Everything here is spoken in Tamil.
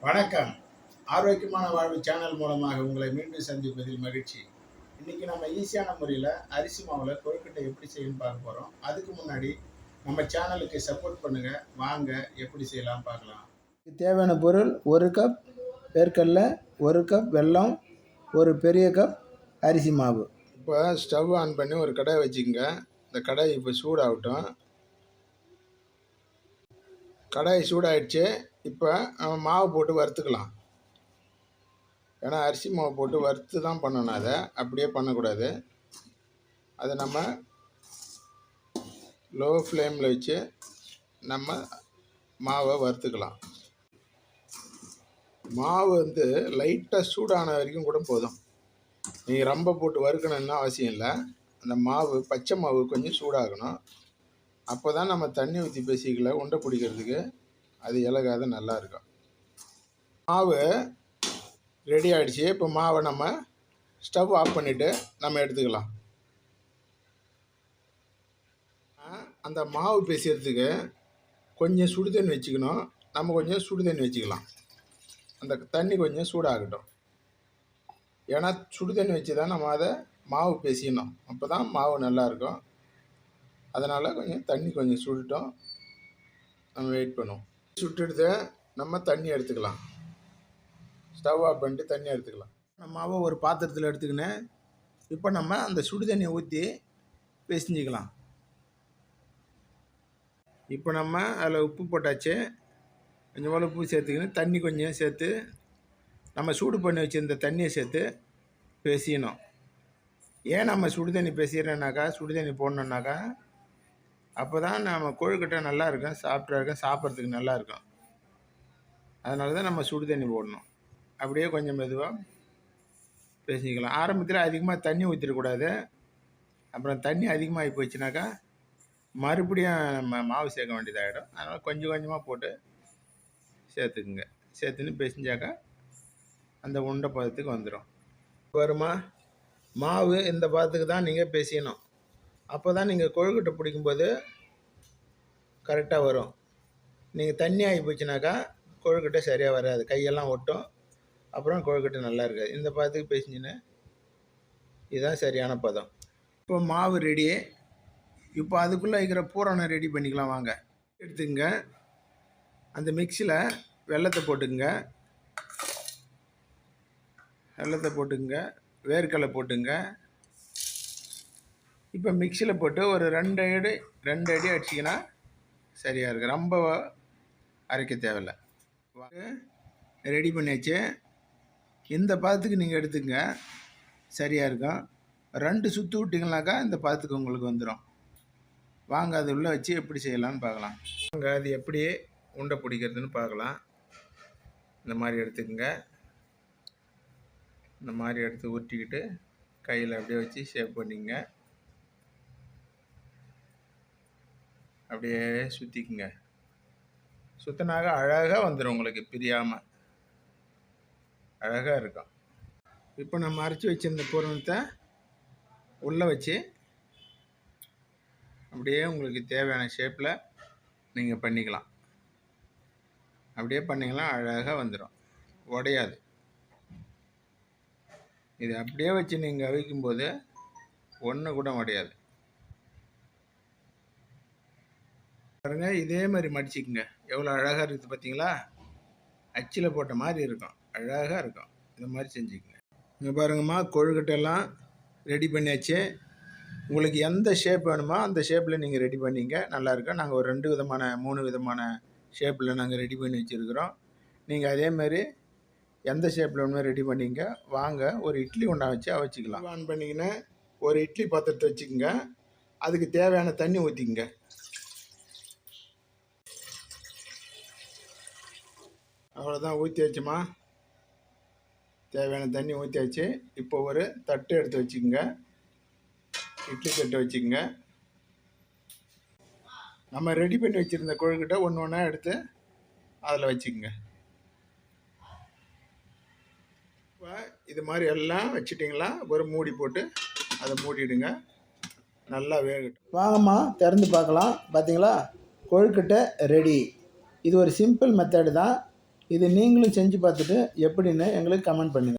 வணக்கம். ஆரோக்கியமான வாழ்வு சேனல் மூலமாக உங்களை மீண்டும் சந்திப்பதில் மகிழ்ச்சி. இன்னைக்கு நம்ம ஈஸியான முறையில் அரிசி மாவில் கொழுக்கட்டை எப்படி செய்யணும்னு பார்க்க போகிறோம். அதுக்கு முன்னாடி நம்ம சேனலுக்கு சப்போர்ட் பண்ணுங்க. வாங்க எப்படி செய்யலாம் பார்க்கலாம். தேவையான பொருள்: 1 கப் வேர்க்கடலை, 1 கப் வெல்லம், ஒரு பெரிய கப் அரிசி மாவு. இப்போ ஸ்டவ் ஆன் பண்ணி ஒரு கடாய் வச்சுக்கோங்க. இந்த கடாய் இப்போ சூடாகட்டும். கடாய் சூடாயிடுச்சு. இப்போ நம்ம மாவு போட்டு வறுத்துக்கலாம். ஏன்னா அரிசி மாவு போட்டு வறுத்து தான் பண்ணணும், அதை அப்படியே பண்ணக்கூடாது. அதை நம்ம லோ ஃப்ளேமில் வச்சு நம்ம மாவை வறுத்துக்கலாம். மாவு லைட்டாக சூடான வரைக்கும் கூட போதும். நீங்கள் ரொம்ப போட்டு வறுக்கணும்னு அவசியம் இல்லை. அந்த மாவு பச்சை மாவு கொஞ்சம் சூடாகணும். அப்போ தான் நம்ம தண்ணி ஊற்றி பேசிக்கல உண்டை பிடிக்கிறதுக்கு அது இலகாத நல்லா இருக்கும். மாவு ரெடி ஆகிடுச்சு. இப்போ மாவை நம்ம ஸ்டவ் ஆஃப் பண்ணிவிட்டு நம்ம எடுத்துக்கலாம். அந்த மாவு பேசுகிறதுக்கு கொஞ்சம் சுடு தண்ணி வச்சுக்கணும். நம்ம கொஞ்சம் சுடு தண்ணி வச்சுக்கலாம். அந்த தண்ணி கொஞ்சம் சூடாகட்டும். ஏன்னா சுடு தண்ணி வச்சு தான் நம்ம அதை மாவு பேசிக்கணும். அப்போ தான் மாவு நல்லாயிருக்கும். அதனால் தண்ணி கொஞ்சம் சுடட்டும். நம்ம வெயிட் பண்ணுவோம். சுட்டுடுத்து நம்ம தண்ணி எடுத்துக்கலாம். ஸ்டவ் ஆஃப் பண்ணிட்டு தண்ணி எடுத்துக்கலாம். நம்ம மாவை ஒரு பாத்திரத்தில் எடுத்துக்கினேன். இப்போ நம்ம அந்த சுடு தண்ணியை ஊற்றி பிசைஞ்சிக்கலாம். இப்போ நம்ம அதில் உப்பு போட்டாச்சு. கொஞ்சம் போல் உப்பு சேர்த்துக்கின்னு தண்ணி கொஞ்சம் சேர்த்து நம்ம சூடு பண்ணி வச்சுருந்த தண்ணியை சேர்த்து பிசையணும். ஏன் நம்ம சுடு தண்ணி பிசைகிறோன்னாக்கா, சுடு தண்ணி போடணுன்னாக்கா அப்போ தான் நம்ம கொழுக்கட்டை நல்லா இருக்கும், சாஃப்டாக இருக்கும், சாப்பிட்றதுக்கு நல்லாயிருக்கும். அதனால தான் நம்ம சுடு தண்ணி போடணும். அப்படியே கொஞ்சம் மெதுவாக பேசிக்கலாம். ஆரம்பத்தில் அதிகமாக தண்ணி ஊற்றிடக்கூடாது. அப்புறம் தண்ணி அதிகமாகி போச்சுனாக்கா மறுபடியும் நம்ம மாவு சேர்க்க வேண்டியதாகிடும். அதனால் கொஞ்சம் கொஞ்சமாக போட்டு சேர்த்துக்குங்க. சேர்த்துன்னு பிசைஞ்சாக்கா அந்த உருண்டை பதத்துக்கு வந்துடும். வருமா மாவு இந்த பதத்துக்கு தான் நீங்கள் பிசையணும். அப்போ தான் நீங்கள் கொழுக்கட்டை பிடிக்கும்போது கரெக்டாக வரும். நீங்கள் தண்ணி ஆகி போச்சுனாக்கா கொழுக்கட்டை சரியாக வராது, கையெல்லாம் ஒட்டும். அப்புறம் கொழுக்கட்டை நல்லா இருக்காது. இந்த பதத்துக்கு பேசிஞ்சுன்னு இதுதான் சரியான பதம். இப்போ மாவு ரெடி. இப்போ அதுக்குள்ளே இருக்கிற பூரணம் ரெடி பண்ணிக்கலாம். வாங்க எடுத்துங்க. அந்த மிக்சியில் வெல்லத்தை போட்டுங்க. வேர்க்கடலை போட்டுங்க. இப்போ மிக்சியில் போட்டு ஒரு 2 அடி அடிச்சிங்கன்னா சரியாக இருக்குது. ரொம்ப அரைக்க தேவையில்லை. ரெடி பண்ணியாச்சு. இந்த பதத்துக்கு நீங்கள் எடுத்துங்க, சரியாக இருக்கும். 2 சுற்று விட்டிங்கனாக்கா இந்த பதத்துக்கு உங்களுக்கு வந்துடும். வாங்க அது உள்ளே வச்சு எப்படி செய்யலான்னு பார்க்கலாம். வாங்க அது எப்படி உண்டை பிடிக்கிறதுன்னு பார்க்கலாம். இந்த மாதிரி எடுத்துக்கங்க. இந்த மாதிரி எடுத்து உருட்டிக்கிட்டு கையில் அப்படியே வச்சு ஷேப் பண்ணிங்க. அப்படியே சுற்றிக்குங்க. சுற்றினாக அழகாக வந்துடும், உங்களுக்கு பிரியாமல் அழகாக இருக்கும். இப்போ நம்ம அரைச்சி வச்சுருந்த பூரணத்தை உள்ளே வச்சு அப்படியே உங்களுக்கு தேவையான ஷேப்பில் நீங்கள் பண்ணிக்கலாம். அப்படியே பண்ணிங்கன்னா அழகாக வந்துடும், உடையாது. இது அப்படியே வச்சு நீங்கள் அவிக்கும்போது ஒன்று கூட உடையாது. பாருங்க, இதே மாதிரி மடிச்சிக்கங்க. எவ்வளோ அழகாக இருக்குது பார்த்தீங்களா? அச்சில் போட்ட மாதிரி இருக்கும், அழகாக இருக்கும். இந்த மாதிரி செஞ்சுக்கங்க. இங்கே பாருங்கம்மா, கொழுக்கட்டையெல்லாம் ரெடி பண்ணியாச்சு. உங்களுக்கு எந்த ஷேப் வேணுமோ அந்த ஷேப்பில் நீங்கள் ரெடி பண்ணிங்க, நல்லாயிருக்கும். நாங்கள் ஒரு 2 விதமான 3 விதமான ஷேப்பில் நாங்கள் ரெடி பண்ணி வச்சுருக்குறோம். நீங்கள் அதேமாதிரி எந்த ஷேப்பில் வேணுமோ ரெடி பண்ணிங்க. வாங்க ஒரு இட்லி ஒன்றா வச்சு வச்சுக்கலாம். ஆன் பண்ணிக்கின்னு ஒரு இட்லி பாத்திரத்தை வச்சுக்கோங்க. அதுக்கு தேவையான தண்ணி ஊற்றிக்கங்க. அவ்வளோதான், ஊற்றி வச்சுமா. தேவையான தண்ணி ஊற்றியாச்சு. இப்போ ஒரு தட்டு எடுத்து வச்சுக்கோங்க. இட்லி தட்டு வச்சுக்கோங்க. நம்ம ரெடி பண்ணி வச்சுருந்த கொழுக்கட்டை ஒன்று ஒன்றா எடுத்து அதில் வச்சுக்கோங்க. இப்போ இது மாதிரி எல்லாம் வச்சுட்டிங்களா, ஒரு மூடி போட்டு அதை மூடிடுங்க. நல்லா வேகட்டும். வாங்கம்மா, திறந்து பார்க்கலாம். பார்த்தீங்களா, கொழுக்கட்டை ரெடி. இது ஒரு சிம்பிள் மெத்தடு தான். இது நீங்களும் செஞ்சு பார்த்துட்டு எப்படின்னு எங்களுக்கு கமெண்ட் பண்ணுங்கள்.